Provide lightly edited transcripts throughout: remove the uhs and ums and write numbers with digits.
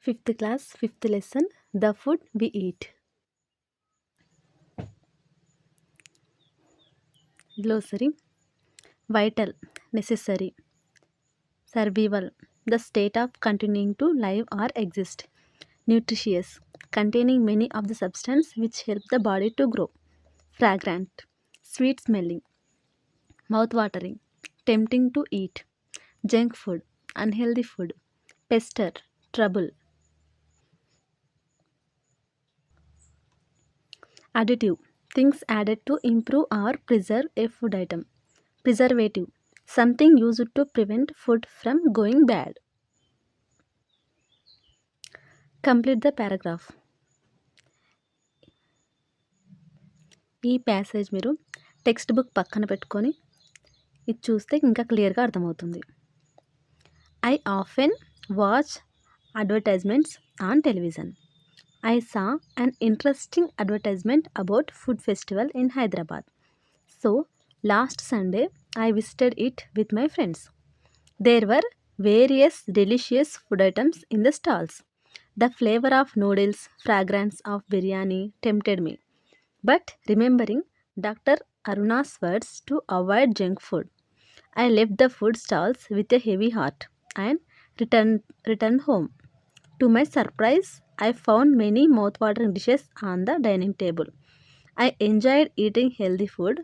Fifth class, fifth lesson, the food we eat. Glossary. Vital, necessary. Survival, the state of continuing to live or exist. Nutritious, containing many of the substances which help the body to grow. Fragrant, sweet smelling. Mouth-watering, tempting to eat. Junk food, unhealthy food. Pester, trouble. Additive, things added to improve or preserve a food item. Preservative, something used to prevent food from going bad. Complete the paragraph. ఈ passage మీరు textbook పక్కన పెట్టుకొని ఇది చూస్తే ఇంకా క్లియర్గా అర్థమవుతుంది. I often watch advertisements on television. I saw an interesting advertisement about food festival in Hyderabad. So, last Sunday I visited it with my friends. There were various delicious food items in the stalls. The flavor of noodles, fragrance of biryani tempted me. But remembering Dr. Aruna's words to avoid junk food, I left the food stalls with a heavy heart and returned home. To my surprise, I found many mouth-watering dishes on the dining table. I enjoyed eating healthy food.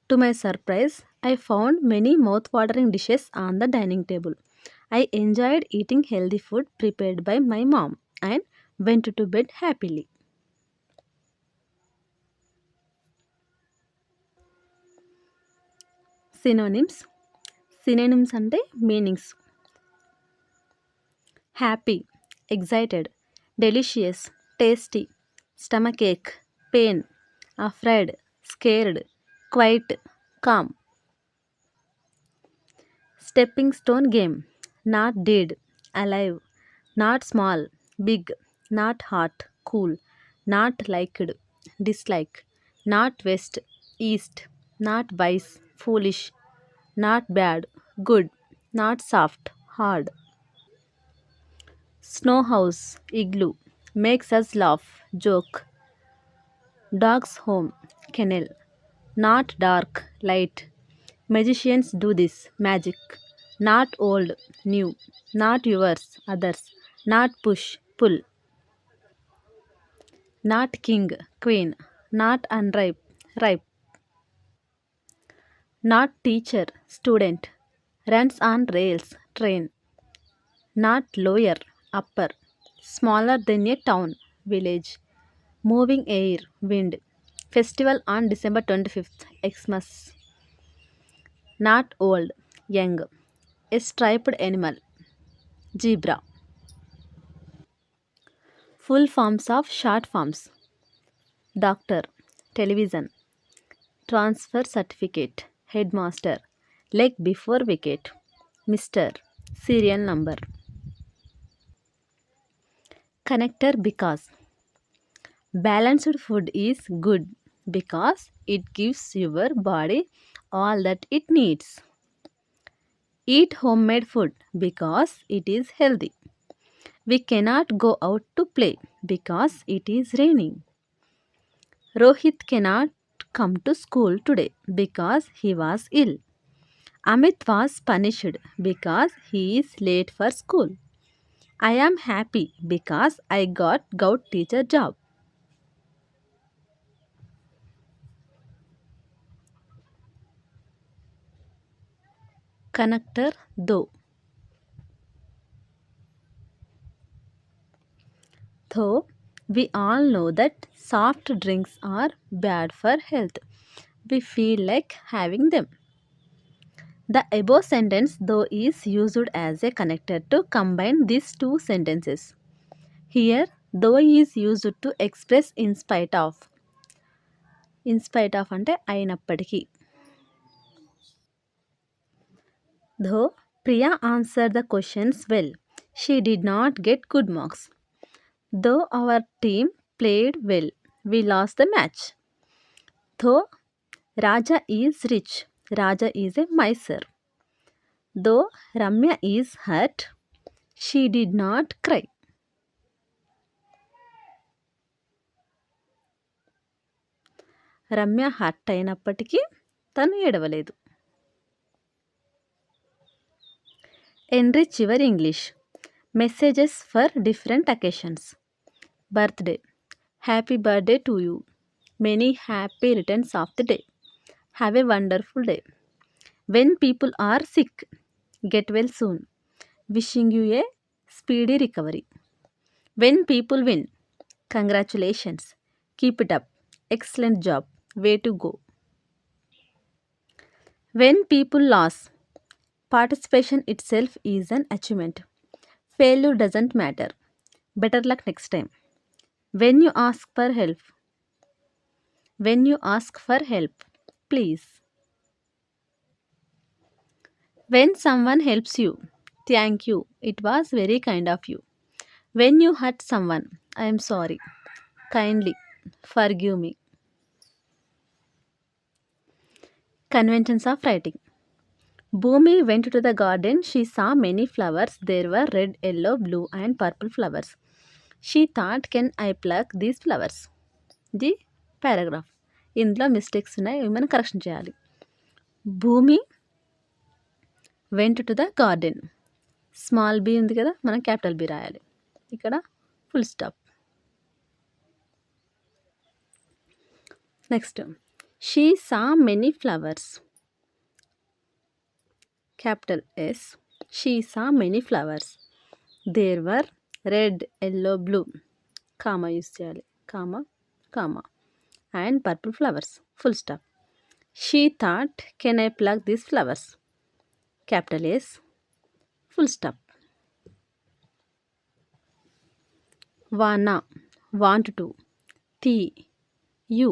To my surprise, I found many mouth-watering dishes on the dining table. I enjoyed eating healthy food prepared by my mom and went to bed happily. Synonyms. Synonyms అంటే meanings. Happy, excited. Delicious, tasty. Stomach ache, pain. Afraid, scared. Quiet, calm. Stepping stone game. Not dead, alive. Not small, big. Not hot, cool. Not liked, dislike. Not west, east. Not wise, foolish. Not bad, good. Not soft, hard. Snow house, igloo. Makes us laugh, joke. Dog's home, kennel. Not dark, light. Magicians do this, magic. Not old, new. Not yours, others. Not push, pull. Not king, queen. Not unripe, ripe. Not teacher, student. Runs on rails, train. Not lower, upper. Smaller than a town, village. Moving air, wind. Festival on December 25th, Xmas. Not old, young. A striped animal, zebra. Full forms of short forms. Doctor, television. Transfer certificate, headmaster. Leg before wicket. Mr. Serial number. Connector because. Balanced food is good because it gives your body all that it needs. Eat homemade food because it is healthy. We cannot go out to play because it is raining. Rohit cannot come to school today because he was ill. Amit was punished because he is late for school. I am happy because I got gout teacher job. Connector though. Though we all know that soft drinks are bad for health, we feel like having them. The above sentence though is used as a connector to combine these two sentences. Here, though is used to express in spite of. In spite of అంటే అయినప్పటికీ. Though Priya answered the questions well, she did not get good marks. Though our team played well, we lost the match. Though Raja is rich, Raja is a miser. Though Ramya is hurt, she did not cry. Ramya hurt అయినప్పటికీ తను ఏడవలేదు. Enrich your English. Messages for different occasions. Birthday. Happy birthday to you. Many happy returns of the day. Have a wonderful day. When people are sick, get well soon. Wishing you a speedy recovery. When people win, congratulations. Keep it up. Excellent job. Way to go. When people lose, participation itself is an achievement. Failure doesn't matter. Better luck next time. When you ask for help. When you ask for help, please. When someone helps you, thank you, it was very kind of you. When you hurt someone, I'm sorry, kindly, forgive me. Conventions of writing. Bhumi went to the garden. She saw many flowers. There were red, yellow, blue, and purple flowers. She thought, can I pluck these flowers? The paragraph. ఇందులో mistakes ఉన్నాయి, ఇవి మనం correction చేయాలి. Bhoomi went to the garden. Small B ఉంది కదా, మనం capital B రాయాలి. ఇక్కడ full stop. Next, she saw many flowers. Capital S. She saw many flowers. There were red, yellow, blue, comma use చేయాలి, comma comma, and purple flowers, full stop. She thought, can I pluck these flowers. Capital S, full stop. Wanna, want to. T, you,